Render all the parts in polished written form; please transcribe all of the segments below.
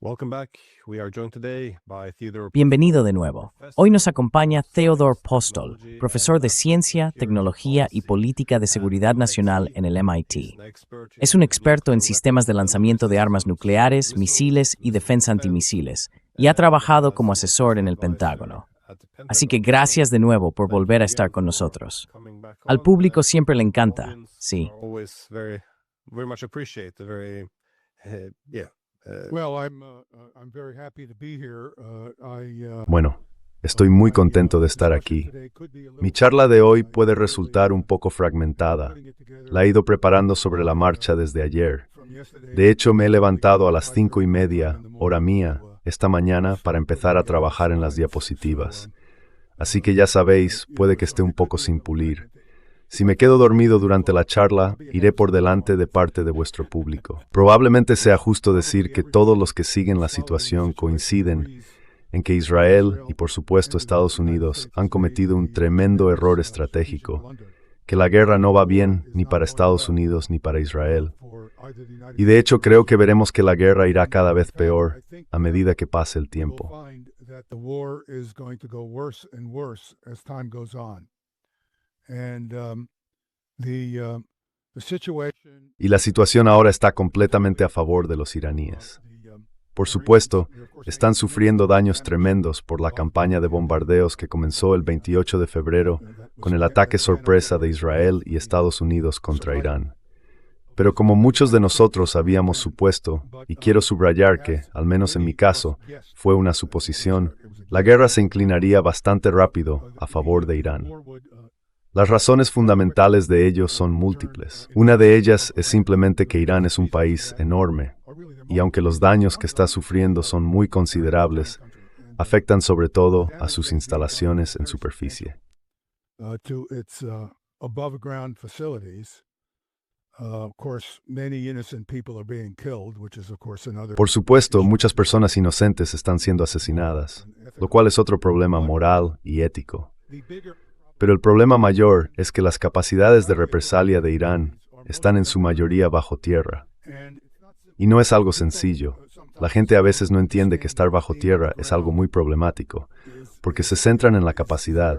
Welcome back. We are joined today by Theodore. Bienvenido de nuevo. Hoy nos acompaña Theodore Postol, profesor de Ciencia, Tecnología y Política de Seguridad Nacional en el MIT. Es un experto en sistemas de lanzamiento de armas nucleares, misiles y defensa antimisiles, y ha trabajado como asesor en el Pentágono. Así que gracias de nuevo por volver a estar con nosotros. Al público siempre le encanta, sí. Always very much appreciate the very Well, I'm very happy to be here. Bueno, estoy muy contento de estar aquí. Mi charla de hoy puede resultar un poco fragmentada. La he ido preparando sobre la marcha desde ayer. De hecho, me he levantado a las 5:30, hora mía, esta mañana para empezar a trabajar en las diapositivas. Así que ya sabéis, puede que esté un poco sin pulir. Si me quedo dormido durante la charla, iré por delante de parte de vuestro público. Probablemente sea justo decir que todos los que siguen la situación coinciden en que Israel y, por supuesto, Estados Unidos han cometido un tremendo error estratégico, que la guerra no va bien ni para Estados Unidos ni para Israel. Y de hecho creo que veremos que la guerra irá cada vez peor a medida que pase el tiempo. Y la situación ahora está completamente a favor de los iraníes. Por supuesto, están sufriendo daños tremendos por la campaña de bombardeos que comenzó el 28 de febrero con el ataque sorpresa de Israel y Estados Unidos contra Irán. Pero como muchos de nosotros habíamos supuesto, y quiero subrayar que, al menos en mi caso, fue una suposición, la guerra se inclinaría bastante rápido a favor de Irán. Las razones fundamentales de ello son múltiples. Una de ellas es simplemente que Irán es un país enorme, y aunque los daños que está sufriendo son muy considerables, afectan sobre todo a sus instalaciones en superficie. Por supuesto, muchas personas inocentes están siendo asesinadas, lo cual es otro problema moral y ético. Pero el problema mayor es que las capacidades de represalia de Irán están en su mayoría bajo tierra. Y no es algo sencillo. La gente a veces no entiende que estar bajo tierra es algo muy problemático, porque se centran en la capacidad.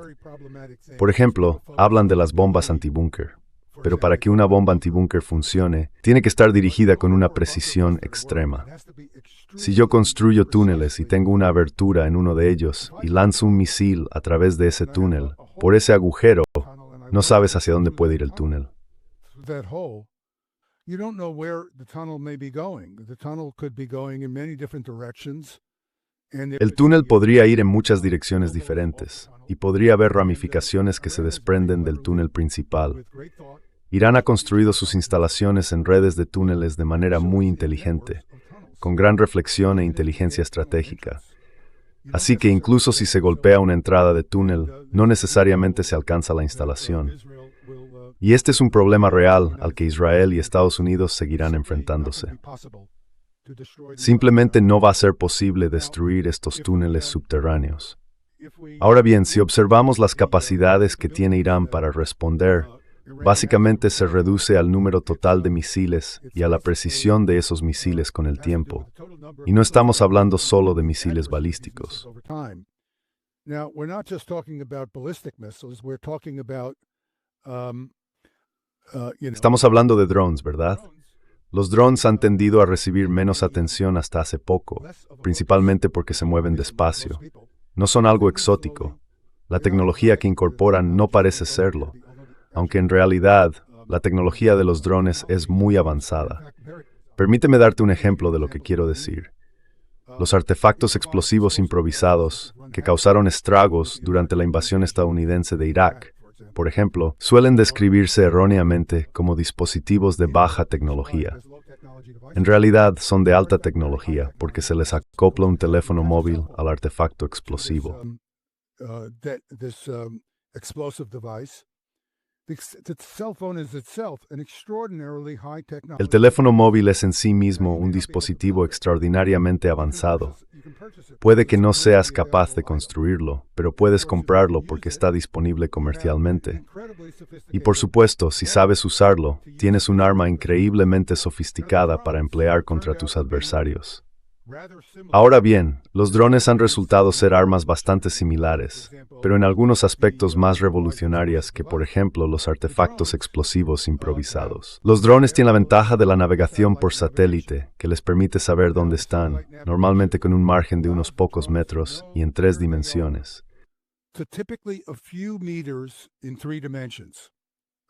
Por ejemplo, hablan de las bombas antibúnker. Pero para que una bomba antibúnker funcione, tiene que estar dirigida con una precisión extrema. Si yo construyo túneles y tengo una abertura en uno de ellos y lanzo un misil a través de ese túnel, por ese agujero, no sabes hacia dónde puede ir el túnel. El túnel podría ir en muchas direcciones diferentes, y podría haber ramificaciones que se desprenden del túnel principal. Irán ha construido sus instalaciones en redes de túneles de manera muy inteligente, con gran reflexión e inteligencia estratégica. Así que incluso si se golpea una entrada de túnel, no necesariamente se alcanza la instalación. Y este es un problema real al que Israel y Estados Unidos seguirán enfrentándose. Simplemente no va a ser posible destruir estos túneles subterráneos. Ahora bien, si observamos las capacidades que tiene Irán para responder, básicamente se reduce al número total de misiles y a la precisión de esos misiles con el tiempo. Y no estamos hablando solo de misiles balísticos. Estamos hablando de drones, ¿verdad? Los drones han tendido a recibir menos atención hasta hace poco, principalmente porque se mueven despacio. No son algo exótico. La tecnología que incorporan no parece serlo, aunque en realidad la tecnología de los drones es muy avanzada. Permíteme darte un ejemplo de lo que quiero decir. Los artefactos explosivos improvisados que causaron estragos durante la invasión estadounidense de Irak, por ejemplo, suelen describirse erróneamente como dispositivos de baja tecnología. En realidad son de alta tecnología porque se les acopla un teléfono móvil al artefacto explosivo. El teléfono móvil es en sí mismo un dispositivo extraordinariamente avanzado. Puede que no seas capaz de construirlo, pero puedes comprarlo porque está disponible comercialmente. Y por supuesto, si sabes usarlo, tienes un arma increíblemente sofisticada para emplear contra tus adversarios. Ahora bien, los drones han resultado ser armas bastante similares, pero en algunos aspectos más revolucionarias que, por ejemplo, los artefactos explosivos improvisados. Los drones tienen la ventaja de la navegación por satélite, que les permite saber dónde están, normalmente con un margen de unos pocos metros y en 3 dimensiones. So typically a few meters in 3 dimensions.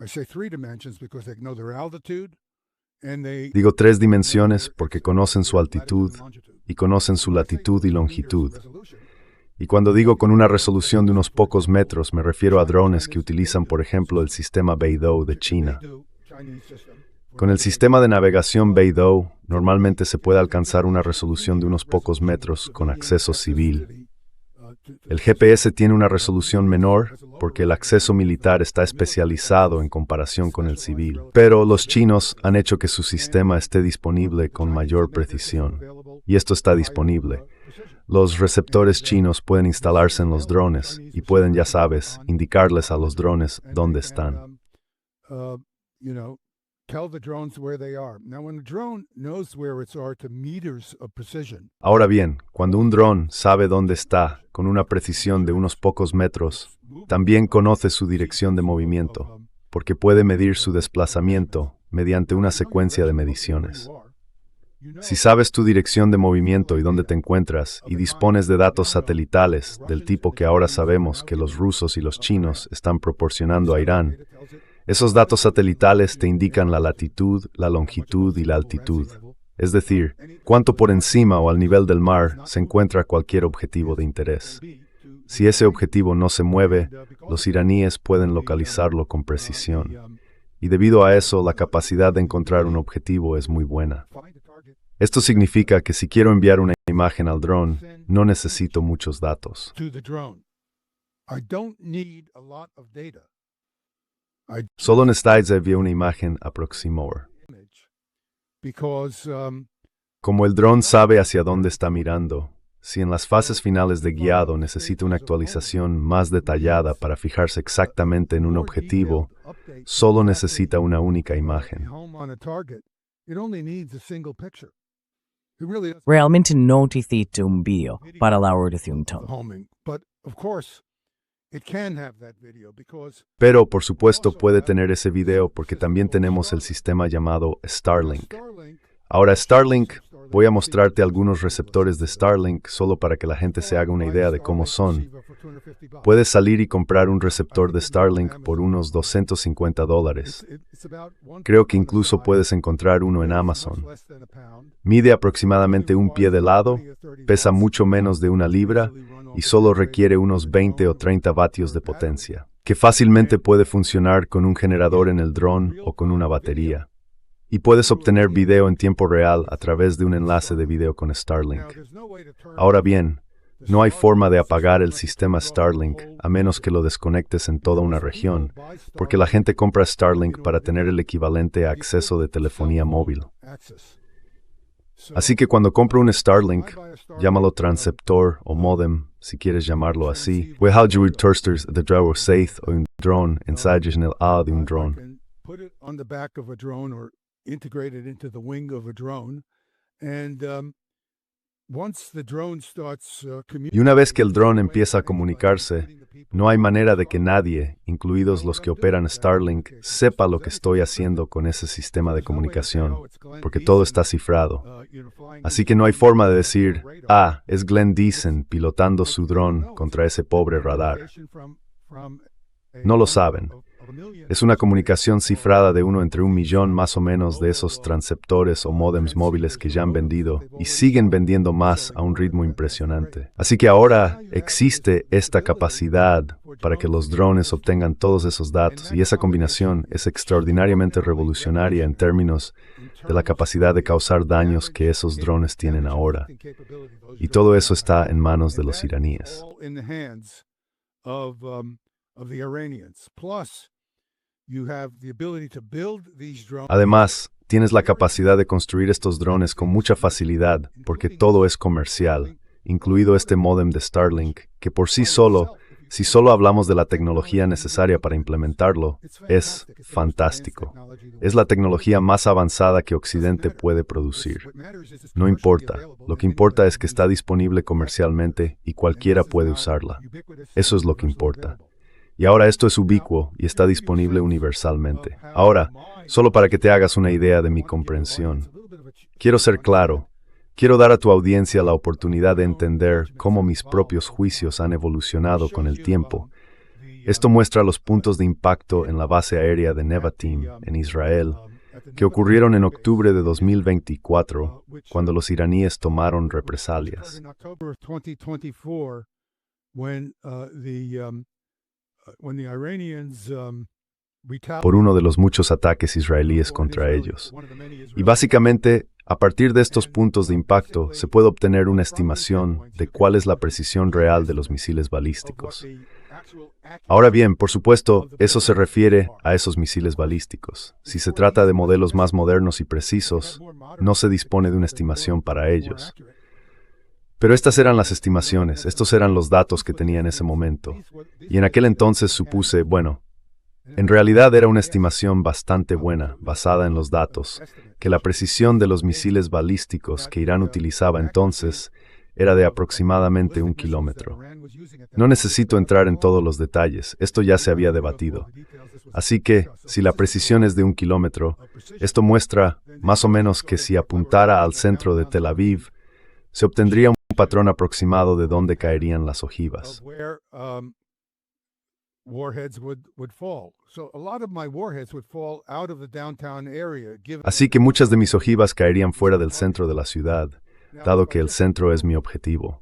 I say 3 dimensions because they know their altitude and they Digo 3 dimensiones porque conocen su altitud y conocen su latitud y longitud. Y cuando digo con una resolución de unos pocos metros, me refiero a drones que utilizan, por ejemplo, el sistema Beidou de China. Con el sistema de navegación Beidou, normalmente se puede alcanzar una resolución de unos pocos metros con acceso civil. El GPS tiene una resolución menor porque el acceso militar está especializado en comparación con el civil. Pero los chinos han hecho que su sistema esté disponible con mayor precisión. Y esto está disponible. Los receptores chinos pueden instalarse en los drones y pueden, ya sabes, indicarles a los drones dónde están. Tell the drones where they are. Now, when the drone knows where it's are to meters of precision. Ahora bien, cuando un dron sabe dónde está con una precisión de unos pocos metros, también conoce su dirección de movimiento, porque puede medir su desplazamiento mediante una secuencia de mediciones. Si sabes tu dirección de movimiento y dónde te encuentras y dispones de datos satelitales del tipo que ahora sabemos que los rusos y los chinos están proporcionando a Irán, esos datos satelitales te indican la latitud, la longitud y la altitud, es decir, cuánto por encima o al nivel del mar se encuentra cualquier objetivo de interés. Si ese objetivo no se mueve, los iraníes pueden localizarlo con precisión. Y debido a eso, la capacidad de encontrar un objetivo es muy buena. Esto significa que si quiero enviar una imagen al dron, no necesito muchos datos. Solo necesitas enviar una imagen aproximada. Como el dron sabe hacia dónde está mirando, si en las fases finales de guiado necesita una actualización más detallada para fijarse exactamente en un objetivo, solo necesita una única imagen. Realmente no necesita un video para la orientación. Pero, por supuesto, puede tener ese video porque también tenemos el sistema llamado Starlink. Ahora, Starlink, voy a mostrarte algunos receptores de Starlink solo para que la gente se haga una idea de cómo son. Puedes salir y comprar un receptor de Starlink por unos $250. Creo que incluso puedes encontrar uno en Amazon. Mide aproximadamente 1 pie de lado, pesa mucho menos de 1 libra y solo requiere unos 20 o 30 vatios de potencia, que fácilmente puede funcionar con un generador en el dron o con una batería. Y puedes obtener video en tiempo real a través de un enlace de video con Starlink. Ahora bien, no hay forma de apagar el sistema Starlink a menos que lo desconectes en toda una región, porque la gente compra Starlink para tener el equivalente a acceso de telefonía móvil. Así que cuando compro un Starlink, llámalo transceptor o modem, si quieres llamarlo así, we have you tosters de drawer safe o un drone inside en el A de un drone. Integrated into the wing of a drone, and once the drone starts Y una vez que el dron empieza a comunicarse, no hay manera de que nadie, incluidos los que operan Starlink, sepa lo que estoy haciendo con ese sistema de comunicación, porque todo está cifrado. Así que no hay forma de decir, es Glenn Deason pilotando su dron contra ese pobre radar. No lo saben. Es una comunicación cifrada de 1 entre 1 millón más o menos de esos transceptores o módems móviles que ya han vendido y siguen vendiendo más a un ritmo impresionante. Así que ahora existe esta capacidad para que los drones obtengan todos esos datos y esa combinación es extraordinariamente revolucionaria en términos de la capacidad de causar daños que esos drones tienen ahora. Y todo eso está en manos de los iraníes. Además, tienes la capacidad de construir estos drones con mucha facilidad porque todo es comercial, incluido este módem de Starlink, que por sí solo Si solo hablamos de la tecnología necesaria para implementarlo, es fantástico. Es la tecnología más avanzada que Occidente puede producir. No importa. Lo que importa es que está disponible comercialmente y cualquiera puede usarla. Eso es lo que importa. Y ahora esto es ubicuo y está disponible universalmente. Ahora, solo para que te hagas una idea de mi comprensión, quiero ser claro. Quiero dar a tu audiencia la oportunidad de entender cómo mis propios juicios han evolucionado con el tiempo. Esto muestra los puntos de impacto en la base aérea de Nevatim, en Israel, que ocurrieron en octubre de 2024, cuando los iraníes tomaron represalias. Por uno de los muchos ataques israelíes contra ellos. Y básicamente, a partir de estos puntos de impacto, se puede obtener una estimación de cuál es la precisión real de los misiles balísticos. Ahora bien, por supuesto, eso se refiere a esos misiles balísticos. Si se trata de modelos más modernos y precisos, no se dispone de una estimación para ellos. Pero estas eran las estimaciones, estos eran los datos que tenía en ese momento. Y en aquel entonces supuse, bueno, en realidad era una estimación bastante buena, basada en los datos, que la precisión de los misiles balísticos que Irán utilizaba entonces era de aproximadamente 1 kilómetro. No necesito entrar en todos los detalles, esto ya se había debatido. Así que, si la precisión es de 1 kilómetro, esto muestra, más o menos, que si apuntara al centro de Tel Aviv, se obtendría un patrón aproximado de dónde caerían las ojivas. Así que muchas de mis ojivas caerían fuera del centro de la ciudad, dado que el centro es mi objetivo.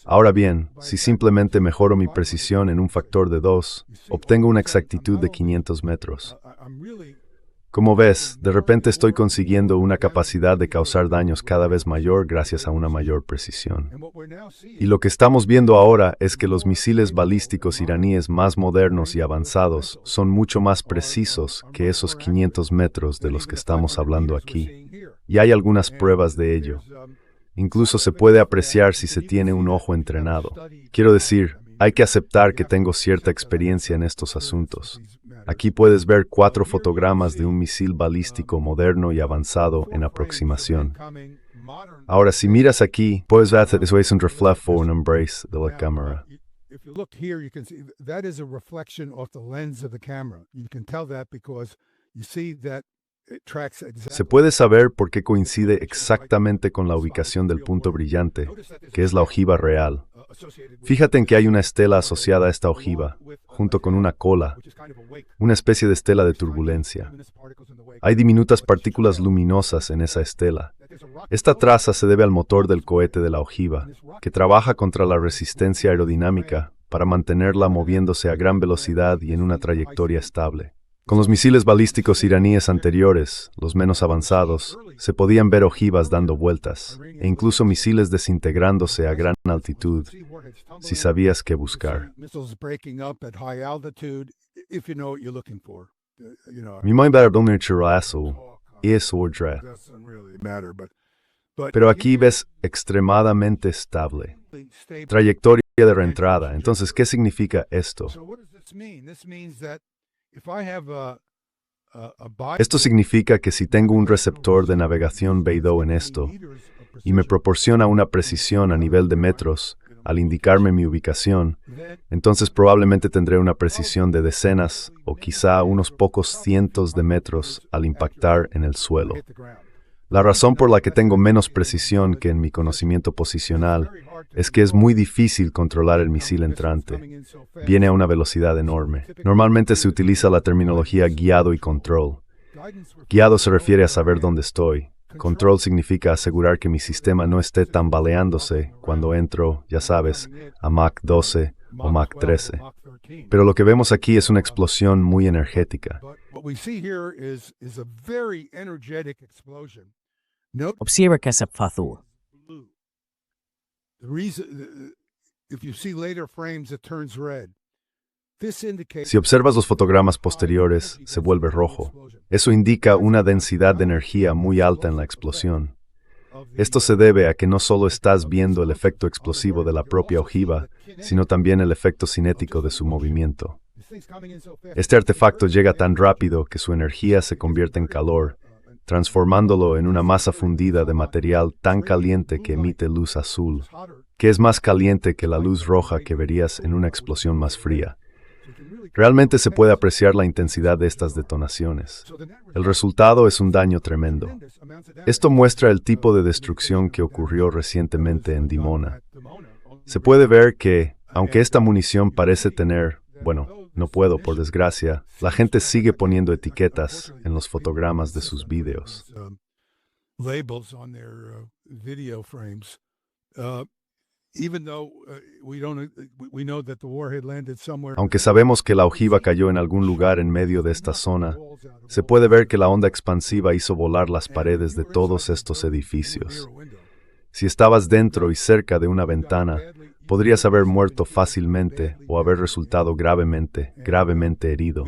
Ahora bien, si simplemente mejoro mi precisión en un factor de 2, obtengo una exactitud de 500 metros. Como ves, de repente estoy consiguiendo una capacidad de causar daños cada vez mayor gracias a una mayor precisión. Y lo que estamos viendo ahora es que los misiles balísticos iraníes más modernos y avanzados son mucho más precisos que esos 500 metros de los que estamos hablando aquí. Y hay algunas pruebas de ello. Incluso se puede apreciar si se tiene un ojo entrenado. Quiero decir, hay que aceptar que tengo cierta experiencia en estos asuntos. Aquí puedes ver 4 fotogramas de un misil balístico moderno y avanzado en aproximación. Ahora, si miras aquí, puedes ver que eso es un reflejo o un embrace de la cámara. Se puede saber por qué coincide exactamente con la ubicación del punto brillante, que es la ojiva real. Fíjate en que hay una estela asociada a esta ojiva, junto con una cola, una especie de estela de turbulencia. Hay diminutas partículas luminosas en esa estela. Esta traza se debe al motor del cohete de la ojiva, que trabaja contra la resistencia aerodinámica para mantenerla moviéndose a gran velocidad y en una trayectoria estable. Con los misiles balísticos iraníes anteriores, los menos avanzados, se podían ver ojivas dando vueltas, e incluso misiles desintegrándose a gran altitud, si sabías qué buscar. Pero aquí ves extremadamente estable. Trayectoria de reentrada. Entonces, ¿qué significa esto? Esto significa que si tengo un receptor de navegación Beidou en esto, y me proporciona una precisión a nivel de metros, al indicarme mi ubicación, entonces probablemente tendré una precisión de decenas o quizá unos pocos cientos de metros al impactar en el suelo. La razón por la que tengo menos precisión que en mi conocimiento posicional es que es muy difícil controlar el misil entrante. Viene a una velocidad enorme. Normalmente se utiliza la terminología guiado y control. Guiado se refiere a saber dónde estoy. Control significa asegurar que mi sistema no esté tambaleándose cuando entro, ya sabes, a Mach 12 o Mach 13. Pero lo que vemos aquí es una explosión muy energética. Observa que es azul. Si observas los fotogramas posteriores, se vuelve rojo. Eso indica una densidad de energía muy alta en la explosión. Esto se debe a que no solo estás viendo el efecto explosivo de la propia ojiva, sino también el efecto cinético de su movimiento. Este artefacto llega tan rápido que su energía se convierte en calor, transformándolo en una masa fundida de material tan caliente que emite luz azul, que es más caliente que la luz roja que verías en una explosión más fría. Realmente se puede apreciar la intensidad de estas detonaciones. El resultado es un daño tremendo. Esto muestra el tipo de destrucción que ocurrió recientemente en Dimona. Se puede ver que, aunque esta munición parece tener, no puedo, por desgracia, la gente sigue poniendo etiquetas en los fotogramas de sus vídeos. Labels on their video frames. Even though we know that the warhead landed somewhere. Aunque sabemos que la ojiva cayó en algún lugar en medio de esta zona, se puede ver que la onda expansiva hizo volar las paredes de todos estos edificios. Si estabas dentro y cerca de una ventana, podrías haber muerto fácilmente o haber resultado gravemente herido.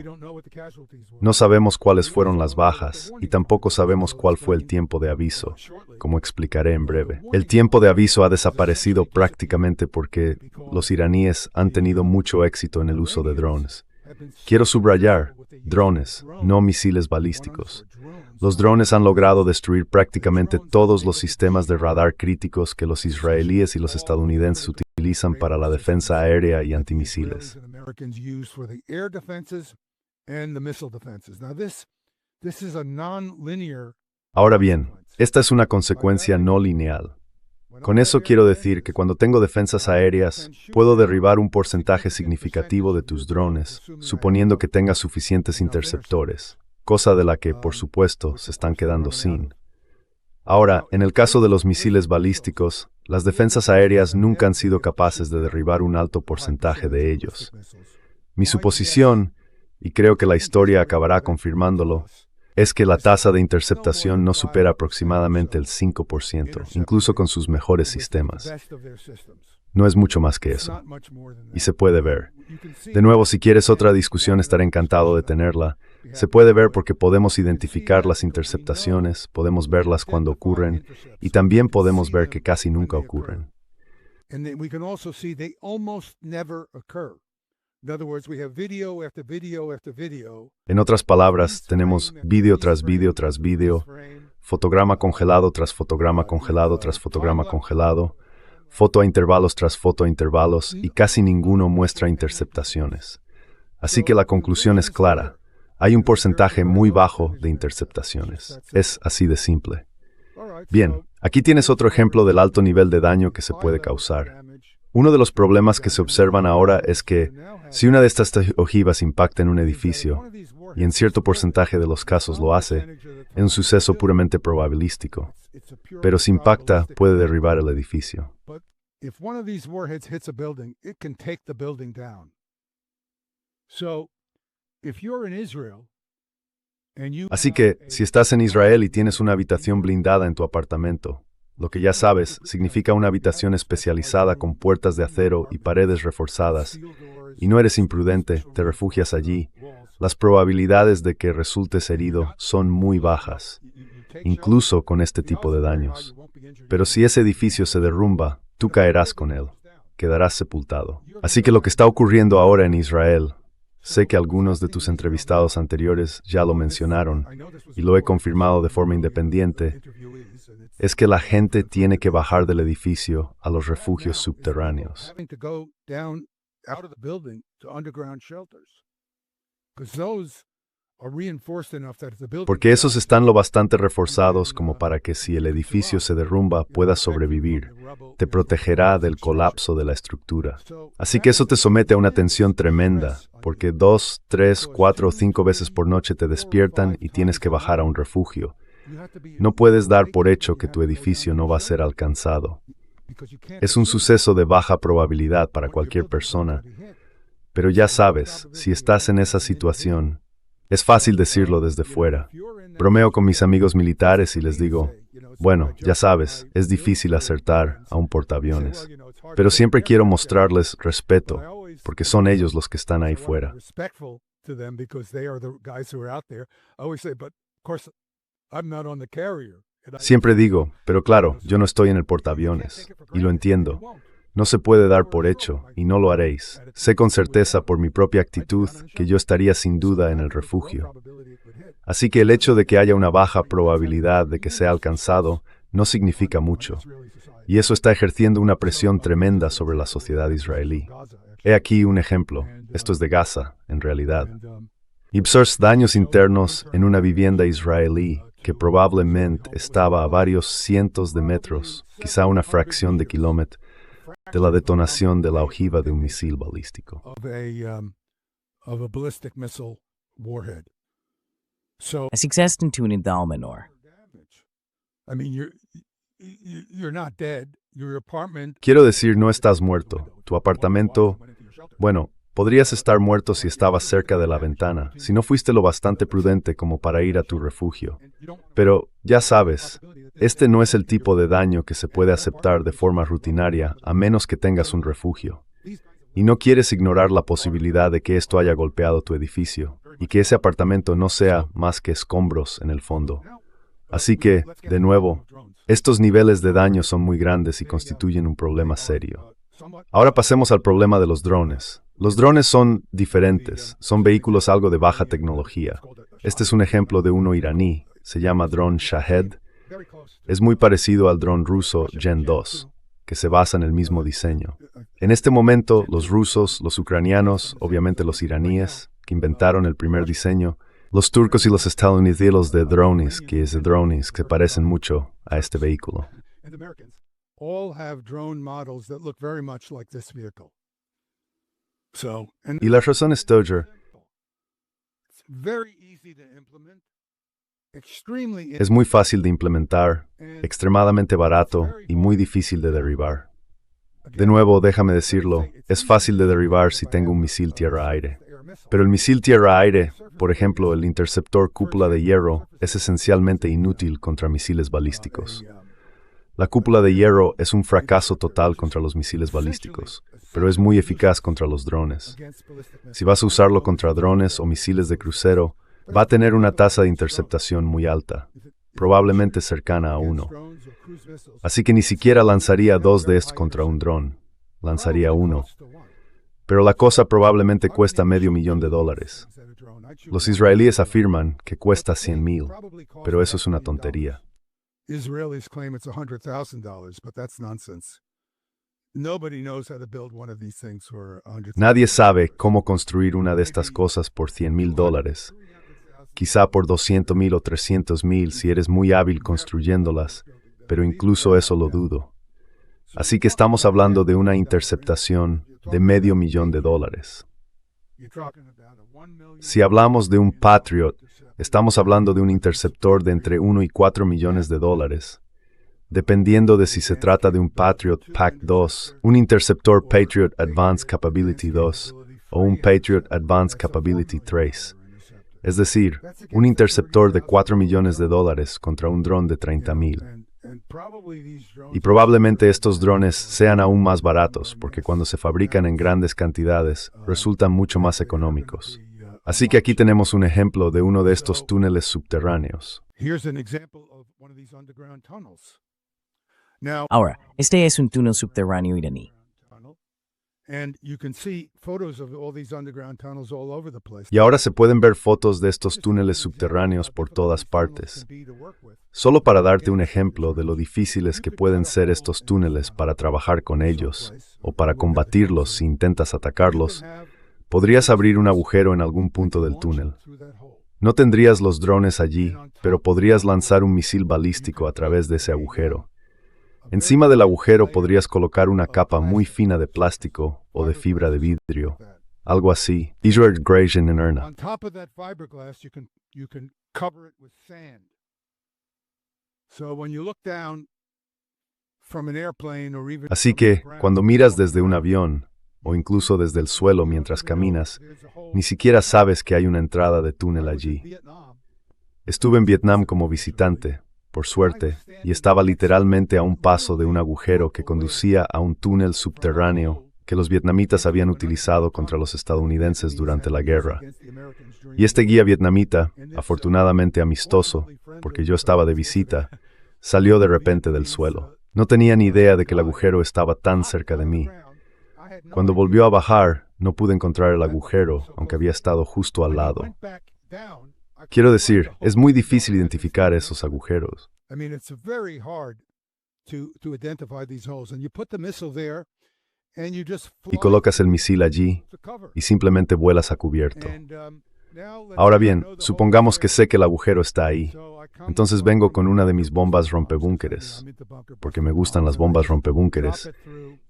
No sabemos cuáles fueron las bajas y tampoco sabemos cuál fue el tiempo de aviso, como explicaré en breve. El tiempo de aviso ha desaparecido prácticamente porque los iraníes han tenido mucho éxito en el uso de drones. Quiero subrayar, drones, no misiles balísticos. Los drones han logrado destruir prácticamente todos los sistemas de radar críticos que los israelíes y los estadounidenses utilizan para la defensa aérea y antimisiles. Ahora bien, esta es una consecuencia no lineal. Con eso quiero decir que cuando tengo defensas aéreas, puedo derribar un porcentaje significativo de tus drones, suponiendo que tengas suficientes interceptores, cosa de la que, por supuesto, se están quedando sin. Ahora, en el caso de los misiles balísticos, las defensas aéreas nunca han sido capaces de derribar un alto porcentaje de ellos. Mi suposición, y creo que la historia acabará confirmándolo, es que la tasa de interceptación no supera aproximadamente el 5%, incluso con sus mejores sistemas. No es mucho más que eso. Y se puede ver. De nuevo, si quieres otra discusión, estaré encantado de tenerla. Se puede ver porque podemos identificar las interceptaciones, podemos verlas cuando ocurren, y también podemos ver que casi nunca ocurren. En otras palabras, tenemos vídeo tras vídeo tras vídeo, fotograma congelado tras fotograma congelado tras fotograma congelado, foto a intervalos tras foto a intervalos, y casi ninguno muestra interceptaciones. Así que la conclusión es clara. Hay un porcentaje muy bajo de interceptaciones. Es así de simple. Bien, aquí tienes otro ejemplo del alto nivel de daño que se puede causar. Uno de los problemas que se observan ahora es que, si una de estas ojivas impacta en un edificio, y en cierto porcentaje de los casos lo hace, es un suceso puramente probabilístico. Pero si impacta, puede derribar el edificio. Así que, si estás en Israel y tienes una habitación blindada en tu apartamento, lo que ya sabes significa una habitación especializada con puertas de acero y paredes reforzadas, y no eres imprudente, te refugias allí, las probabilidades de que resultes herido son muy bajas, incluso con este tipo de daños. Pero si ese edificio se derrumba, tú caerás con él, quedarás sepultado. Así que lo que está ocurriendo ahora en Israel, sé que algunos de tus entrevistados anteriores ya lo mencionaron, y lo he confirmado de forma independiente, es que la gente tiene que bajar del edificio a los refugios subterráneos. Porque esos están lo bastante reforzados como para que si el edificio se derrumba puedas sobrevivir. Te protegerá del colapso de la estructura. Así que eso te somete a una tensión tremenda, porque 2, 3, 4 o 5 veces por noche te despiertan y tienes que bajar a un refugio. No puedes dar por hecho que tu edificio no va a ser alcanzado. Es un suceso de baja probabilidad para cualquier persona, pero ya sabes, si estás en esa situación, es fácil decirlo desde fuera. Bromeo con mis amigos militares y les digo, bueno, ya sabes, es difícil acertar a un portaaviones, pero siempre quiero mostrarles respeto, porque son ellos los que están ahí fuera. Siempre digo, pero claro, yo no estoy en el portaaviones, y lo entiendo. No se puede dar por hecho, y no lo haréis. Sé con certeza por mi propia actitud que yo estaría sin duda en el refugio. Así que el hecho de que haya una baja probabilidad de que sea alcanzado no significa mucho, y eso está ejerciendo una presión tremenda sobre la sociedad israelí. He aquí un ejemplo, esto es de Gaza, en realidad. Observa daños internos en una vivienda israelí que probablemente estaba a varios cientos de metros, quizá una fracción de kilómetro, de la detonación de la ojiva de un misil balístico. Es existen toen in Dalmenor. Quiero decir, no estás muerto. Tu apartamento, bueno, podrías estar muerto si estabas cerca de la ventana, si no fuiste lo bastante prudente como para ir a tu refugio. Pero, ya sabes, este no es el tipo de daño que se puede aceptar de forma rutinaria a menos que tengas un refugio. Y no quieres ignorar la posibilidad de que esto haya golpeado tu edificio y que ese apartamento no sea más que escombros en el fondo. Así que, de nuevo, estos niveles de daño son muy grandes y constituyen un problema serio. Ahora pasemos al problema de los drones. Los drones son diferentes, son vehículos algo de baja tecnología. Este es un ejemplo de uno iraní, se llama dron Shahed. Es muy parecido al dron ruso Gen 2, que se basa en el mismo diseño. En este momento, los rusos, los ucranianos, obviamente los iraníes, que inventaron el primer diseño, los turcos y los estadounidenses de drones, que se parecen mucho a este vehículo. Y la razón es Stoger. Es muy fácil de implementar, extremadamente barato y muy difícil de derribar. De nuevo, déjame decirlo, es fácil de derribar si tengo un misil tierra-aire. Pero el misil tierra-aire, por ejemplo, el interceptor cúpula de hierro, es esencialmente inútil contra misiles balísticos. La cúpula de hierro es un fracaso total contra los misiles balísticos, pero es muy eficaz contra los drones. Si vas a usarlo contra drones o misiles de crucero, va a tener una tasa de interceptación muy alta, probablemente cercana a 1. Así que ni siquiera lanzaría 2 de estos contra un dron, lanzaría 1. Pero la cosa probablemente cuesta $500,000. Los israelíes afirman que cuesta 100,000, pero eso es una tontería. Israelis claim it's $100,000, but that's nonsense. Nobody knows how to build one of these things for $100,000. Nadie sabe cómo construir una de estas cosas por $100,000. Quizá por 200,000 o 300,000 si eres muy hábil construyéndolas, pero incluso eso lo dudo. Así que estamos hablando de una interceptación de $500,000. Si hablamos de un Patriot, estamos hablando de un interceptor de entre 1 y 4 millones de dólares. Dependiendo de si se trata de un Patriot PAC-2, un interceptor Patriot Advanced Capability 2 o un Patriot Advanced Capability 3. Es decir, un interceptor de 4 millones de dólares contra un dron de 30,000. Y probablemente estos drones sean aún más baratos, porque cuando se fabrican en grandes cantidades, resultan mucho más económicos. Así que aquí tenemos un ejemplo de uno de estos túneles subterráneos. Ahora, este es un túnel subterráneo iraní. Y ahora se pueden ver fotos de estos túneles subterráneos por todas partes. Solo para darte un ejemplo de lo difíciles que pueden ser estos túneles para trabajar con ellos, o para combatirlos si intentas atacarlos, podrías abrir un agujero en algún punto del túnel. No tendrías los drones allí, pero podrías lanzar un misil balístico a través de ese agujero. Encima del agujero podrías colocar una capa muy fina de plástico o de fibra de vidrio, algo así. Israel Grazian en Erna. Así que, cuando miras desde un avión, o incluso desde el suelo mientras caminas, ni siquiera sabes que hay una entrada de túnel allí. Estuve en Vietnam como visitante, por suerte, y estaba literalmente a un paso de un agujero que conducía a un túnel subterráneo que los vietnamitas habían utilizado contra los estadounidenses durante la guerra. Y este guía vietnamita, afortunadamente amistoso, porque yo estaba de visita, salió de repente del suelo. No tenía ni idea de que el agujero estaba tan cerca de mí. Cuando volvió a bajar, no pude encontrar el agujero, aunque había estado justo al lado. Quiero decir, es muy difícil identificar esos agujeros. Y colocas el misil allí y simplemente vuelas a cubierto. Ahora bien, supongamos que sé que el agujero está ahí. Entonces vengo con una de mis bombas rompebúnkeres, porque me gustan las bombas rompebúnkeres,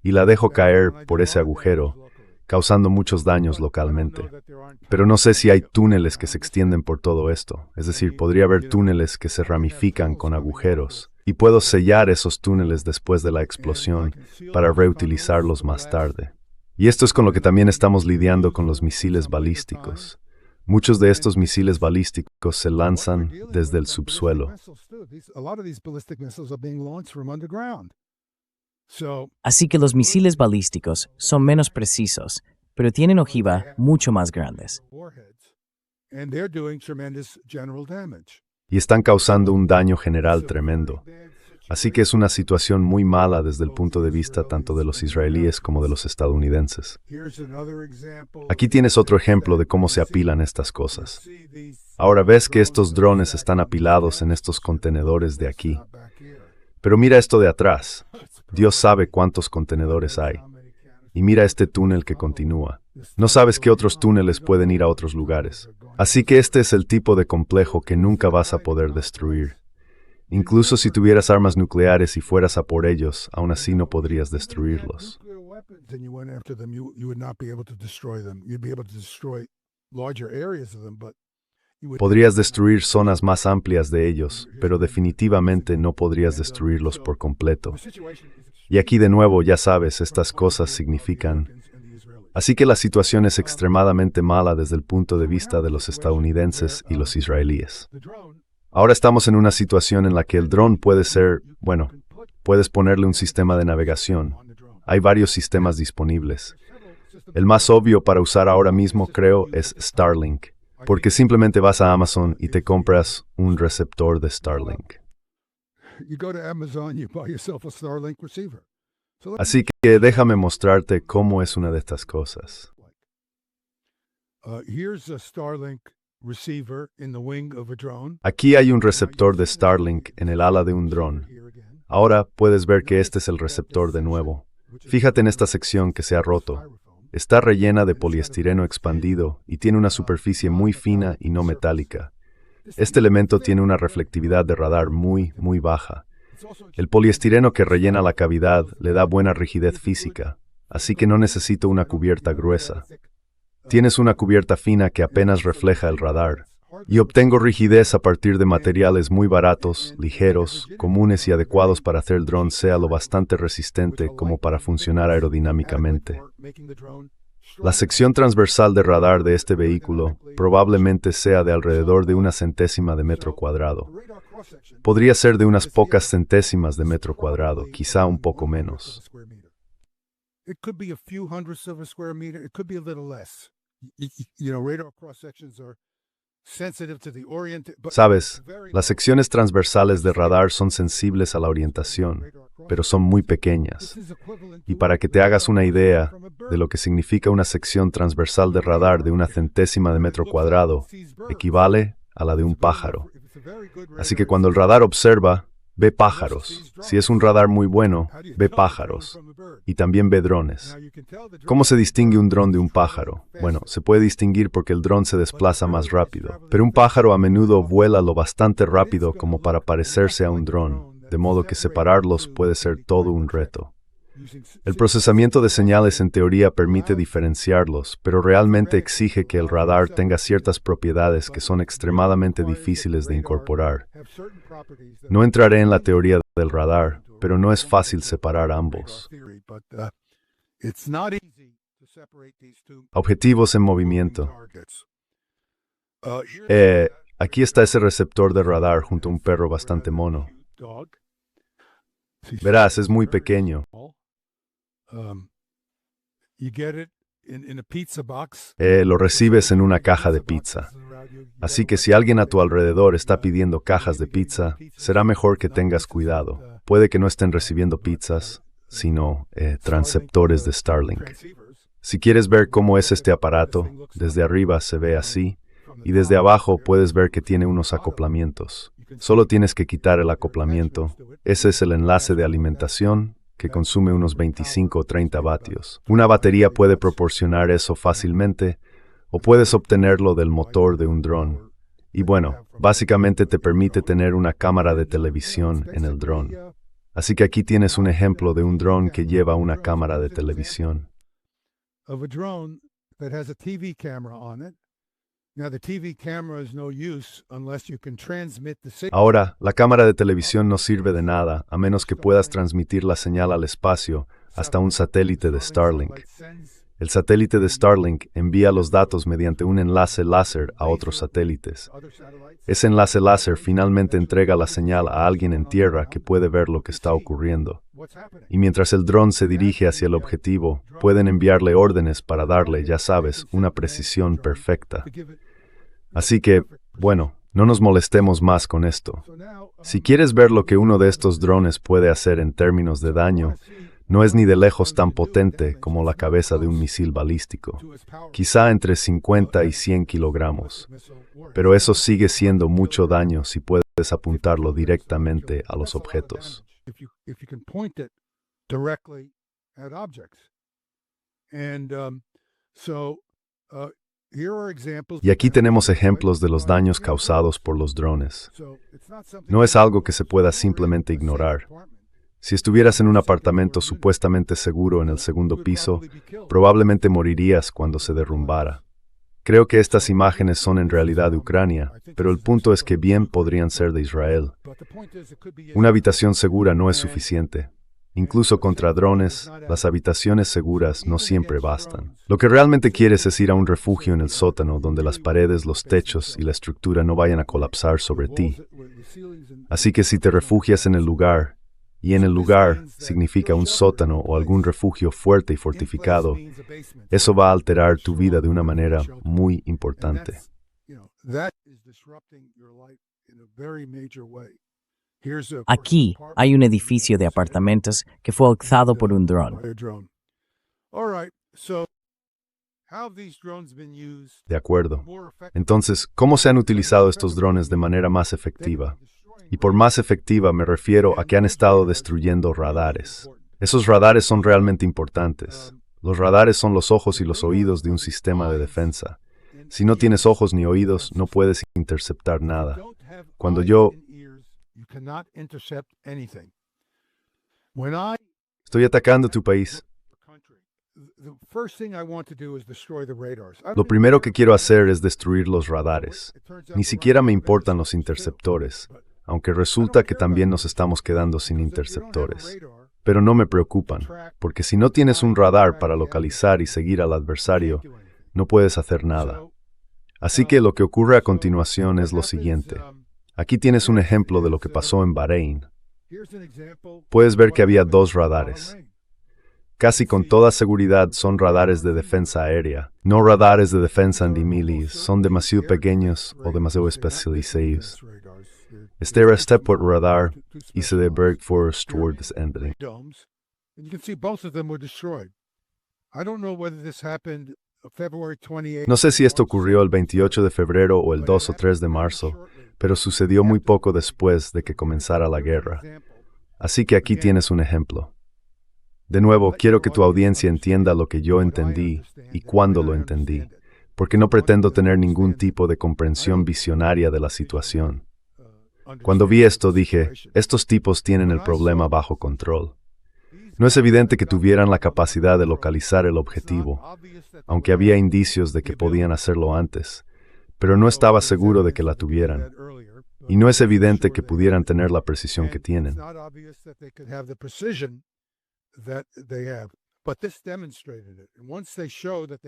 y la dejo caer por ese agujero, causando muchos daños localmente. Pero no sé si hay túneles que se extienden por todo esto. Es decir, podría haber túneles que se ramifican con agujeros, y puedo sellar esos túneles después de la explosión para reutilizarlos más tarde. Y esto es con lo que también estamos lidiando con los misiles balísticos. Muchos de estos misiles balísticos se lanzan desde el subsuelo. Así que los misiles balísticos son menos precisos, pero tienen ojiva mucho más grandes. Y están causando un daño general tremendo. Así que es una situación muy mala desde el punto de vista tanto de los israelíes como de los estadounidenses. Aquí tienes otro ejemplo de cómo se apilan estas cosas. Ahora ves que estos drones están apilados en estos contenedores de aquí. Pero mira esto de atrás. Dios sabe cuántos contenedores hay. Y mira este túnel que continúa. No sabes qué otros túneles pueden ir a otros lugares. Así que este es el tipo de complejo que nunca vas a poder destruir. Incluso si tuvieras armas nucleares y fueras a por ellos, aún así no podrías destruirlos. Podrías destruir zonas más amplias de ellos, pero definitivamente no podrías destruirlos por completo. Y aquí de nuevo, ya sabes, estas cosas significan. Así que la situación es extremadamente mala desde el punto de vista de los estadounidenses y los israelíes. Ahora estamos en una situación en la que el dron puede ser, bueno, puedes ponerle un sistema de navegación. Hay varios sistemas disponibles. El más obvio para usar ahora mismo, creo, es Starlink, porque simplemente vas a Amazon y te compras un receptor de Starlink. Así que déjame mostrarte cómo es una de estas cosas. Aquí hay un receptor de Starlink en el ala de un dron. Ahora puedes ver que este es el receptor de nuevo. Fíjate en esta sección que se ha roto. Está rellena de poliestireno expandido y tiene una superficie muy fina y no metálica. Este elemento tiene una reflectividad de radar muy baja. El poliestireno que rellena la cavidad le da buena rigidez física, así que no necesito una cubierta gruesa. Tienes una cubierta fina que apenas refleja el radar. Y obtengo rigidez a partir de materiales muy baratos, ligeros, comunes y adecuados para hacer el dron sea lo bastante resistente como para funcionar aerodinámicamente. La sección transversal de radar de este vehículo probablemente sea de alrededor de 1/100 de metro cuadrado. Podría ser de unas pocas centésimas de metro cuadrado, quizá un poco menos. Sabes, las secciones transversales de radar son sensibles a la orientación, pero son muy pequeñas. Y para que te hagas una idea de lo que significa una sección transversal de radar de 1/100 de metro cuadrado, equivale a la de un pájaro. Así que cuando el radar observa, ve pájaros. Si es un radar muy bueno, ve pájaros. Y también ve drones. ¿Cómo se distingue un dron de un pájaro? Bueno, se puede distinguir porque el dron se desplaza más rápido. Pero un pájaro a menudo vuela lo bastante rápido como para parecerse a un dron, de modo que separarlos puede ser todo un reto. El procesamiento de señales en teoría permite diferenciarlos, pero realmente exige que el radar tenga ciertas propiedades que son extremadamente difíciles de incorporar. No entraré en la teoría del radar, pero no es fácil separar ambos. Objetivos en movimiento. Aquí está ese receptor de radar junto a un perro bastante mono. Verás, es muy pequeño. in a pizza box. Lo recibes en una caja de pizza. Así que si alguien a tu alrededor está pidiendo cajas de pizza, será mejor que tengas cuidado. Puede que no estén recibiendo pizzas, sino transceptores de Starlink. Si quieres ver cómo es este aparato, desde arriba se ve así, y desde abajo puedes ver que tiene unos acoplamientos. Solo tienes que quitar el acoplamiento. Ese es el enlace de alimentación, que consume unos 25 o 30 vatios. Una batería puede proporcionar eso fácilmente, o puedes obtenerlo del motor de un dron. Y bueno, básicamente te permite tener una cámara de televisión en el dron. Así que aquí tienes un ejemplo de un dron que lleva una cámara de televisión. Of a drone that has a TV camera on it. Now the TV camera is no use unless you can transmit the signal. Ahora, la cámara de televisión no sirve de nada a menos que puedas transmitir la señal al espacio hasta un satélite de Starlink. El satélite de Starlink envía los datos mediante un enlace láser a otros satélites. Ese enlace láser finalmente entrega la señal a alguien en tierra que puede ver lo que está ocurriendo. Y mientras el dron se dirige hacia el objetivo, pueden enviarle órdenes para darle, ya sabes, una precisión perfecta. Así que, bueno, no nos molestemos más con esto. Si quieres ver lo que uno de estos drones puede hacer en términos de daño, no es ni de lejos tan potente como la cabeza de un misil balístico, quizá entre 50 y 100 kilogramos, pero eso sigue siendo mucho daño si puedes apuntarlo directamente a los objetos. Y aquí tenemos ejemplos de los daños causados por los drones. No es algo que se pueda simplemente ignorar. Si estuvieras en un apartamento supuestamente seguro en el segundo piso, probablemente morirías cuando se derrumbara. Creo que estas imágenes son en realidad de Ucrania, pero el punto es que bien podrían ser de Israel. Una habitación segura no es suficiente. Incluso contra drones, las habitaciones seguras no siempre bastan. Lo que realmente quieres es ir a un refugio en el sótano donde las paredes, los techos y la estructura no vayan a colapsar sobre ti. Así que si te refugias en el lugar, y en el lugar significa un sótano o algún refugio fuerte y fortificado, eso va a alterar tu vida de una manera muy importante. Aquí hay un edificio de apartamentos que fue alzado por un dron. De acuerdo. Entonces, ¿cómo se han utilizado estos drones de manera más efectiva? Y por más efectiva me refiero a que han estado destruyendo radares. Esos radares son realmente importantes. Los radares son los ojos y los oídos de un sistema de defensa. Si no tienes ojos ni oídos, no puedes interceptar nada. Cuando yo estoy atacando tu país, lo primero que quiero hacer es destruir los radares. Ni siquiera me importan los interceptores, aunque resulta que también nos estamos quedando sin interceptores. Pero no me preocupan, porque si no tienes un radar para localizar y seguir al adversario, no puedes hacer nada. Así que lo que ocurre a continuación es lo siguiente. Aquí tienes un ejemplo de lo que pasó en Bahrein. Puedes ver que había dos radares. Casi con toda seguridad son radares de defensa aérea, no radares de defensa anti-milis, son demasiado pequeños o demasiado especializados. Este era Stepford Radar y se de Bergfors Towards Ending. No sé si esto ocurrió el 28 de febrero o el 2 o 3 de marzo, pero sucedió muy poco después de que comenzara la guerra. Así que aquí tienes un ejemplo. De nuevo, quiero que tu audiencia entienda lo que yo entendí y cuándo lo entendí, porque no pretendo tener ningún tipo de comprensión visionaria de la situación. Cuando vi esto dije, estos tipos tienen el problema bajo control. No es evidente que tuvieran la capacidad de localizar el objetivo, aunque había indicios de que podían hacerlo antes, pero no estaba seguro de que la tuvieran. Y no es evidente que pudieran tener la precisión que tienen.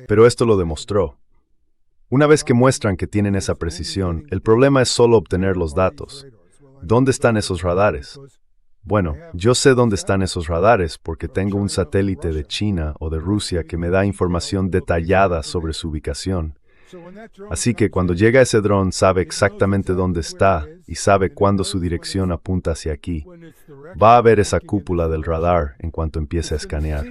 Pero esto lo demostró. Una vez que muestran que tienen esa precisión, el problema es solo obtener los datos. ¿Dónde están esos radares? Bueno, yo sé dónde están esos radares porque tengo un satélite de China o de Rusia que me da información detallada sobre su ubicación. Así que cuando llega ese dron sabe exactamente dónde está y sabe cuándo su dirección apunta hacia aquí. Va a ver esa cúpula del radar en cuanto empiece a escanear.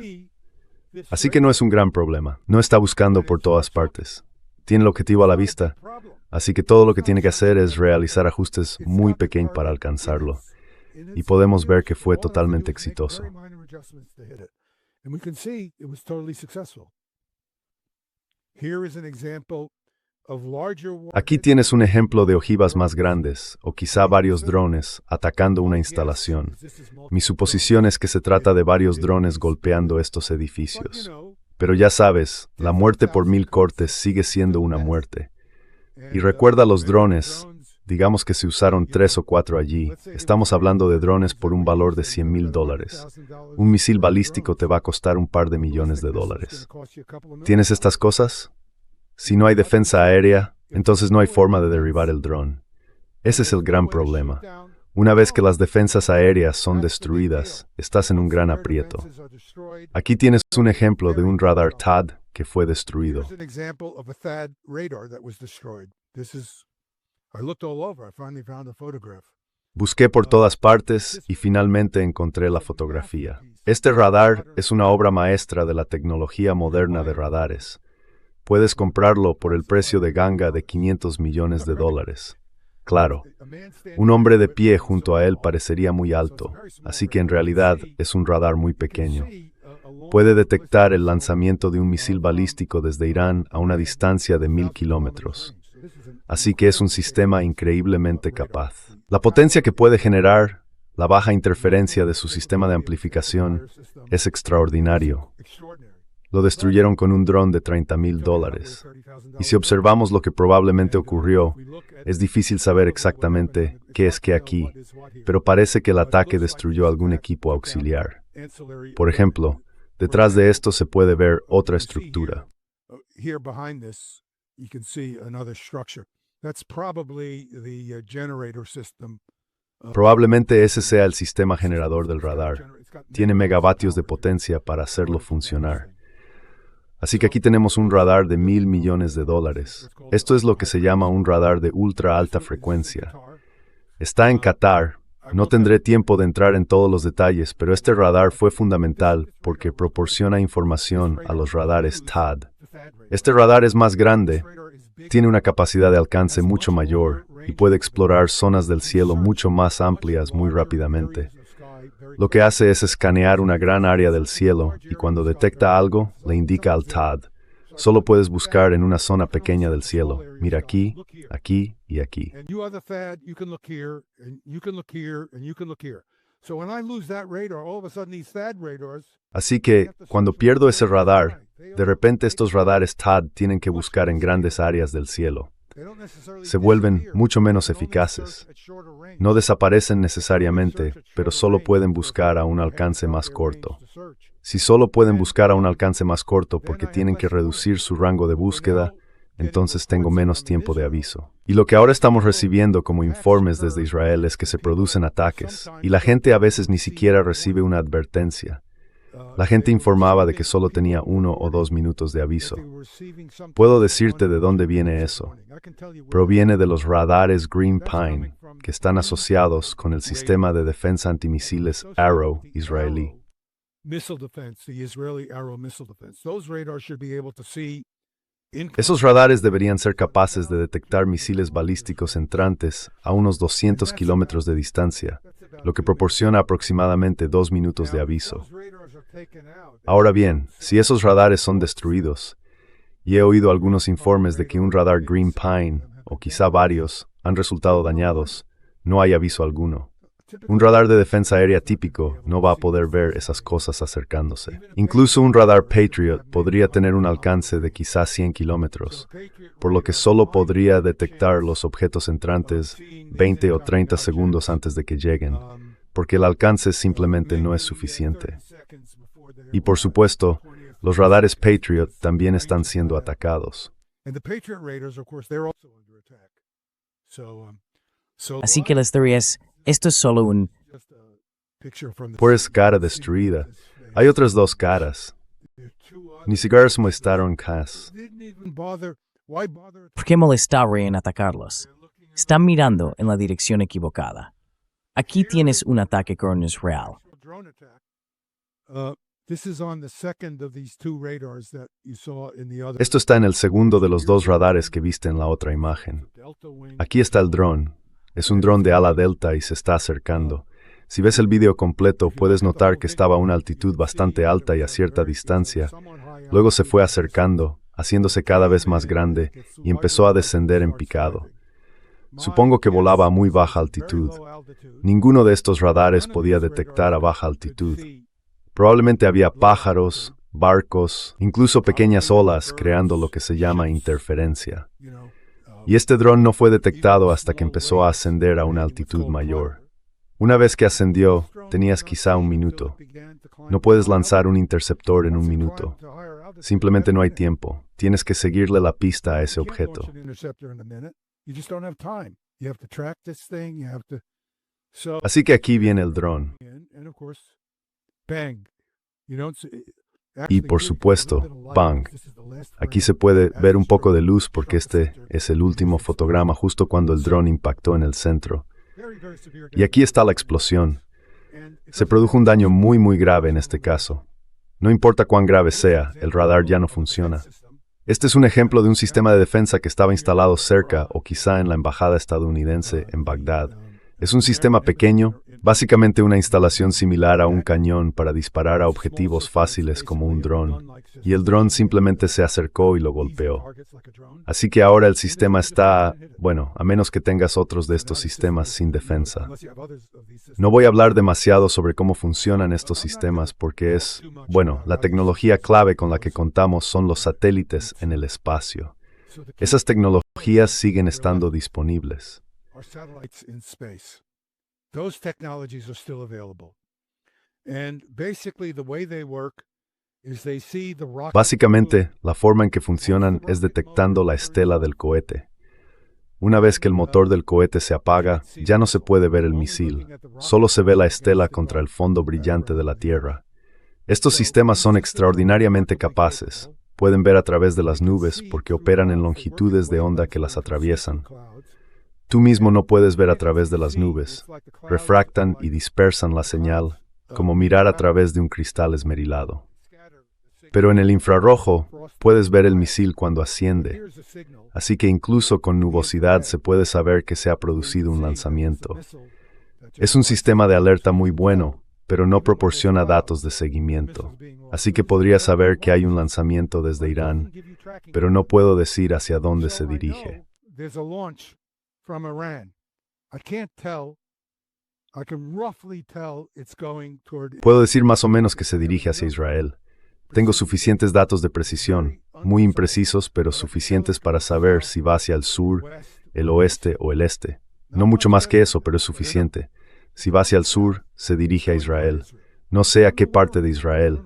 Así que no es un gran problema. No está buscando por todas partes. Tiene el objetivo a la vista. Así que todo lo que tiene que hacer es realizar ajustes muy pequeños para alcanzarlo. Y podemos ver que fue totalmente exitoso. Aquí tienes un ejemplo de ojivas más grandes, o quizá varios drones, atacando una instalación. Mi suposición es que se trata de varios drones golpeando estos edificios. Pero ya sabes, la muerte por 1000 cortes sigue siendo una muerte. Y recuerda los drones, digamos que se usaron 3 o 4 allí, estamos hablando de drones por un valor de $100,000. Un misil balístico te va a costar un par de millones de dólares. ¿Tienes estas cosas? Si no hay defensa aérea, entonces no hay forma de derribar el dron. Ese es el gran problema. Una vez que las defensas aéreas son destruidas, estás en un gran aprieto. Aquí tienes un ejemplo de un radar THAAD que fue destruido. Busqué por todas partes y finalmente encontré la fotografía. Este radar es una obra maestra de la tecnología moderna de radares. Puedes comprarlo por el precio de ganga de $500 millones. Claro, un hombre de pie junto a él parecería muy alto, así que en realidad es un radar muy pequeño. Puede detectar el lanzamiento de un misil balístico desde Irán a una distancia de 1000 kilómetros. Así que es un sistema increíblemente capaz. La potencia que puede generar, la baja interferencia de su sistema de amplificación, es extraordinario. Lo destruyeron con un dron de $30,000. Y si observamos lo que probablemente ocurrió, es difícil saber exactamente qué es qué aquí, pero parece que el ataque destruyó algún equipo auxiliar. Por ejemplo, detrás de esto se puede ver otra estructura. Probablemente ese sea el sistema generador del radar. Tiene megavatios de potencia para hacerlo funcionar. Así que aquí tenemos un radar de $1,000 millones. Esto es lo que se llama un radar de ultra alta frecuencia. Está en Qatar. No tendré tiempo de entrar en todos los detalles, pero este radar fue fundamental porque proporciona información a los radares THAAD. Este radar es más grande, tiene una capacidad de alcance mucho mayor y puede explorar zonas del cielo mucho más amplias muy rápidamente. Lo que hace es escanear una gran área del cielo y cuando detecta algo, le indica al THAAD. Solo puedes buscar en una zona pequeña del cielo. Mira aquí, aquí y aquí. Así que, cuando pierdo ese radar, de repente estos radares THAAD tienen que buscar en grandes áreas del cielo. Se vuelven mucho menos eficaces. No desaparecen necesariamente, pero solo pueden buscar a un alcance más corto. Si solo pueden buscar a un alcance más corto porque tienen que reducir su rango de búsqueda, entonces tengo menos tiempo de aviso. Y lo que ahora estamos recibiendo como informes desde Israel es que se producen ataques, y la gente a veces ni siquiera recibe una advertencia. La gente informaba de que solo tenía 1 o 2 minutos de aviso. Puedo decirte de dónde viene eso. Proviene de los radares Green Pine, que están asociados con el sistema de defensa antimisiles Arrow israelí. Esos radares deberían ser capaces de detectar misiles balísticos entrantes a unos 200 kilómetros de distancia, lo que proporciona aproximadamente 2 minutos de aviso. Ahora bien, si esos radares son destruidos, y he oído algunos informes de que un radar Green Pine, o quizá varios, han resultado dañados, no hay aviso alguno. Un radar de defensa aérea típico no va a poder ver esas cosas acercándose. Incluso un radar Patriot podría tener un alcance de quizás 100 kilómetros, por lo que solo podría detectar los objetos entrantes 20 o 30 segundos antes de que lleguen, porque el alcance simplemente no es suficiente. Y por supuesto, los radares Patriot también están siendo atacados. Así que la historia es, esto es solo un Pues cara destruida. Hay otras dos caras. Ni siquiera se mostraron cas. ¿Por qué molestar en atacarlos? Están mirando en la dirección equivocada. Aquí tienes un ataque que no es real. Esto está en el segundo de los dos radares que viste en la otra imagen. Aquí está el dron. Es un dron de ala delta y se está acercando. Si ves el vídeo completo, puedes notar que estaba a una altitud bastante alta y a cierta distancia. Luego se fue acercando, haciéndose cada vez más grande, y empezó a descender en picado. Supongo que volaba a muy baja altitud. Ninguno de estos radares podía detectar a baja altitud. Probablemente había pájaros, barcos, incluso pequeñas olas creando lo que se llama interferencia. Y este dron no fue detectado hasta que empezó a ascender a una altitud mayor. Una vez que ascendió, tenías quizá un minuto. No puedes lanzar un interceptor en un minuto. Simplemente no hay tiempo. Tienes que seguirle la pista a ese objeto. Así que aquí viene el dron. Y por supuesto, bang. Aquí se puede ver un poco de luz porque este es el último fotograma justo cuando el dron impactó en el centro. Y aquí está la explosión. Se produjo un daño muy grave en este caso. No importa cuán grave sea, el radar ya no funciona. Este es un ejemplo de un sistema de defensa que estaba instalado cerca o quizá en la embajada estadounidense en Bagdad. Es un sistema pequeño, básicamente una instalación similar a un cañón para disparar a objetivos fáciles como un dron, y el dron simplemente se acercó y lo golpeó. Así que ahora el sistema está, bueno, a menos que tengas otros de estos sistemas sin defensa. No voy a hablar demasiado sobre cómo funcionan estos sistemas porque es, bueno, la tecnología clave con la que contamos son los satélites en el espacio. Esas tecnologías siguen estando disponibles. Those technologies are still available. And basically the way they work is they see the rocket. Básicamente, la forma en que funcionan es detectando la estela del cohete. Una vez que el motor del cohete se apaga, ya no se puede ver el misil. Solo se ve la estela contra el fondo brillante de la Tierra. Estos sistemas son extraordinariamente capaces. Pueden ver a través de las nubes porque operan en longitudes de onda que las atraviesan. Tú mismo no puedes ver a través de las nubes. Refractan y dispersan la señal, como mirar a través de un cristal esmerilado. Pero en el infrarrojo, puedes ver el misil cuando asciende. Así que incluso con nubosidad se puede saber que se ha producido un lanzamiento. Es un sistema de alerta muy bueno, pero no proporciona datos de seguimiento. Así que podría saber que hay un lanzamiento desde Irán, pero no puedo decir hacia dónde se dirige. From Iran. I can't tell. I can roughly tell it's going toward. Puedo decir más o menos que se dirige hacia Israel. Tengo suficientes datos de precisión, muy imprecisos, pero suficientes para saber si va hacia el sur, el oeste o el este. No mucho más que eso, pero es suficiente. Si va hacia el sur, se dirige a Israel. No sé a qué parte de Israel.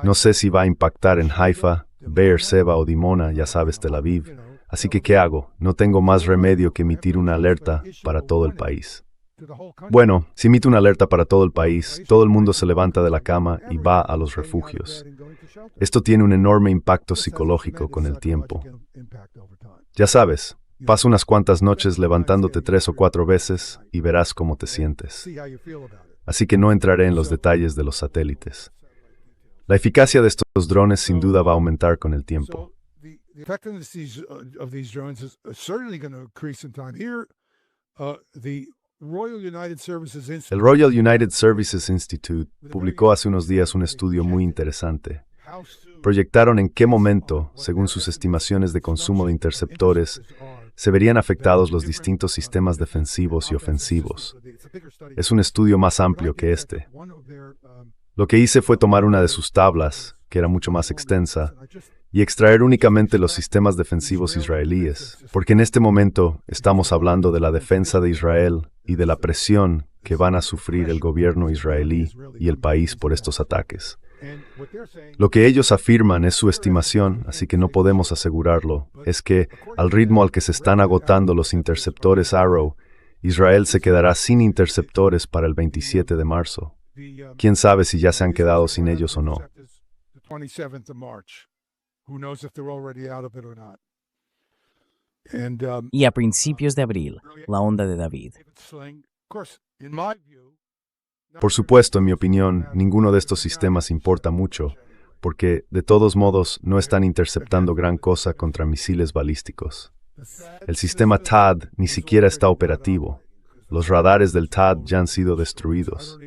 No sé si va a impactar en Haifa, Beer-Seba o Dimona, ya sabes, Tel Aviv. Así que, ¿qué hago? No tengo más remedio que emitir una alerta para todo el país. Bueno, si emito una alerta para todo el país, todo el mundo se levanta de la cama y va a los refugios. Esto tiene un enorme impacto psicológico con el tiempo. Ya sabes, pasa unas cuantas noches levantándote 3 o 4 veces y verás cómo te sientes. Así que no entraré en los detalles de los satélites. La eficacia de estos drones sin duda va a aumentar con el tiempo. The effectiveness of these drones is certainly going to increase in time. Here, the Royal United Services Institute. El Royal United Services Institute publicó hace unos días un estudio muy interesante. Proyectaron en qué momento, según sus estimaciones de consumo de interceptores, se verían afectados los distintos sistemas defensivos y ofensivos. Es un estudio más amplio que este. Lo que hice fue tomar una de sus tablas, que era mucho más extensa, y extraer únicamente los sistemas defensivos israelíes, porque en este momento estamos hablando de la defensa de Israel y de la presión que van a sufrir el gobierno israelí y el país por estos ataques. Lo que ellos afirman es su estimación, así que no podemos asegurarlo, es que al ritmo al que se están agotando los interceptores Arrow, Israel se quedará sin interceptores para el 27 de marzo. ¿Quién sabe si ya se han quedado sin ellos o no? Y a principios de abril, la onda de David. Por supuesto, en mi opinión, ninguno de estos sistemas importa mucho, porque, de todos modos, no están interceptando gran cosa contra misiles balísticos. El sistema THAAD ni siquiera está operativo. Los radares del THAAD ya han sido destruidos.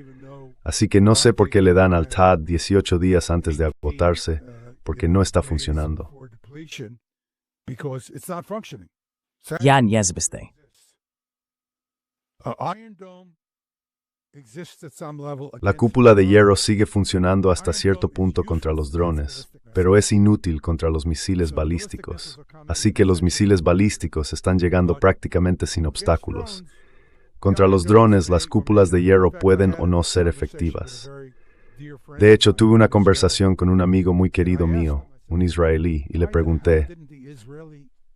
Así que no sé por qué le dan al THAAD 18 días antes de agotarse, porque no está funcionando. Jan Yazbeste. La cúpula de hierro sigue funcionando hasta cierto punto contra los drones, pero es inútil contra los misiles balísticos. Así que los misiles balísticos están llegando prácticamente sin obstáculos. Contra los drones, las cúpulas de hierro pueden o no ser efectivas. De hecho, tuve una conversación con un amigo muy querido mío, un israelí, y le pregunté,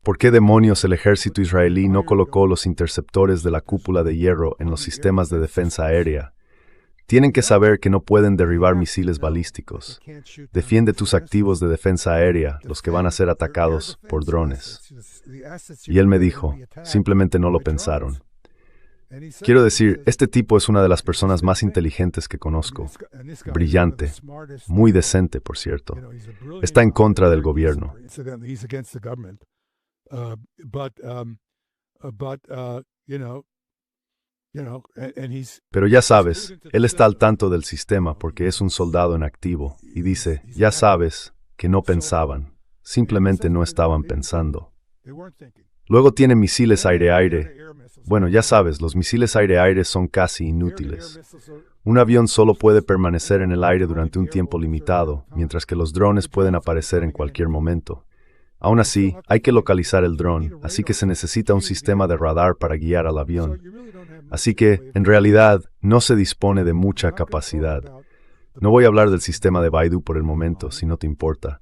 ¿por qué demonios el ejército israelí no colocó los interceptores de la cúpula de hierro en los sistemas de defensa aérea? Tienen que saber que no pueden derribar misiles balísticos. Defiende tus activos de defensa aérea, los que van a ser atacados por drones. Y él me dijo, simplemente no lo pensaron. Quiero decir, este tipo es una de las personas más inteligentes que conozco. Brillante, muy decente, por cierto. Está en contra del gobierno. Pero ya sabes, él está al tanto del sistema porque es un soldado en activo y dice, ya sabes, que no pensaban, simplemente no estaban pensando. Luego tiene misiles aire-aire. Bueno, ya sabes, los misiles aire-aire son casi inútiles. Un avión solo puede permanecer en el aire durante un tiempo limitado, mientras que los drones pueden aparecer en cualquier momento. Aún así, hay que localizar el dron, así que se necesita un sistema de radar para guiar al avión. Así que, en realidad, no se dispone de mucha capacidad. No voy a hablar del sistema de Baidu por el momento, si no te importa.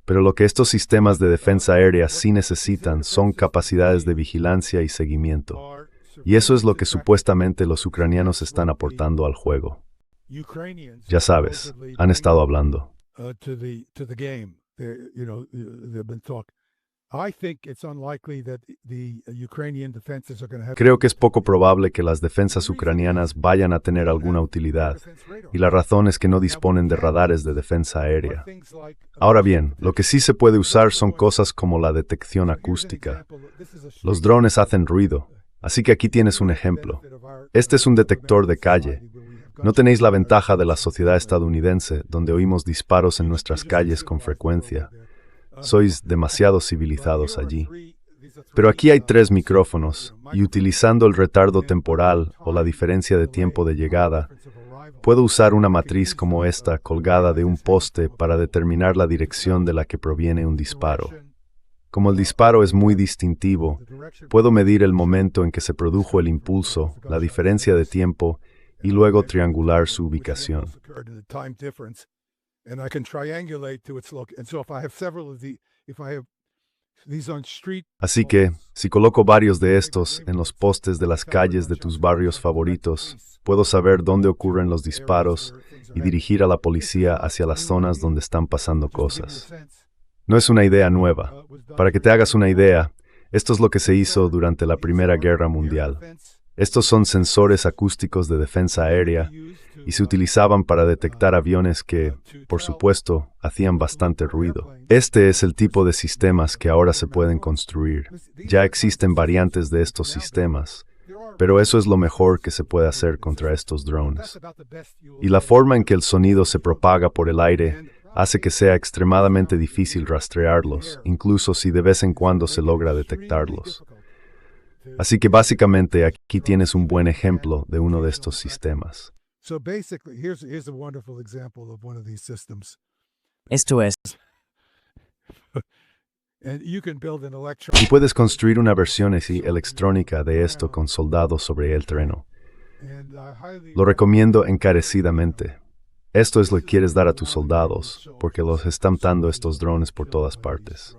Pero lo que estos sistemas de defensa aérea sí necesitan son capacidades de vigilancia y seguimiento. Y eso es lo que supuestamente los ucranianos están aportando al juego. Ya sabes, han estado hablando. Creo que es poco probable que las defensas ucranianas vayan a tener alguna utilidad, y la razón es que no disponen de radares de defensa aérea. Ahora bien, lo que sí se puede usar son cosas como la detección acústica. Los drones hacen ruido, así que aquí tienes un ejemplo. Este es un detector de calle. No tenéis la ventaja de la sociedad estadounidense, donde oímos disparos en nuestras calles con frecuencia. Sois demasiado civilizados allí. Pero aquí hay 3 micrófonos, y utilizando el retardo temporal o la diferencia de tiempo de llegada, puedo usar una matriz como esta colgada de un poste para determinar la dirección de la que proviene un disparo. Como el disparo es muy distintivo, puedo medir el momento en que se produjo el impulso, la diferencia de tiempo, y luego triangular su ubicación. Así que, si coloco varios de estos en los postes de las calles de tus barrios favoritos, puedo saber dónde ocurren los disparos y dirigir a la policía hacia las zonas donde están pasando cosas. No es una idea nueva. Para que te hagas una idea, esto es lo que se hizo durante la Primera Guerra Mundial. Estos son sensores acústicos de defensa aérea y se utilizaban para detectar aviones que, por supuesto, hacían bastante ruido. Este es el tipo de sistemas que ahora se pueden construir. Ya existen variantes de estos sistemas, pero eso es lo mejor que se puede hacer contra estos drones. Y la forma en que el sonido se propaga por el aire hace que sea extremadamente difícil rastrearlos, incluso si de vez en cuando se logra detectarlos. Así que básicamente aquí tienes un buen ejemplo de uno de estos sistemas. Esto es, Y puedes construir una versión así electrónica de esto con soldados sobre el terreno. Lo recomiendo encarecidamente. Esto es lo que quieres dar a tus soldados, porque los están dando estos drones por todas partes.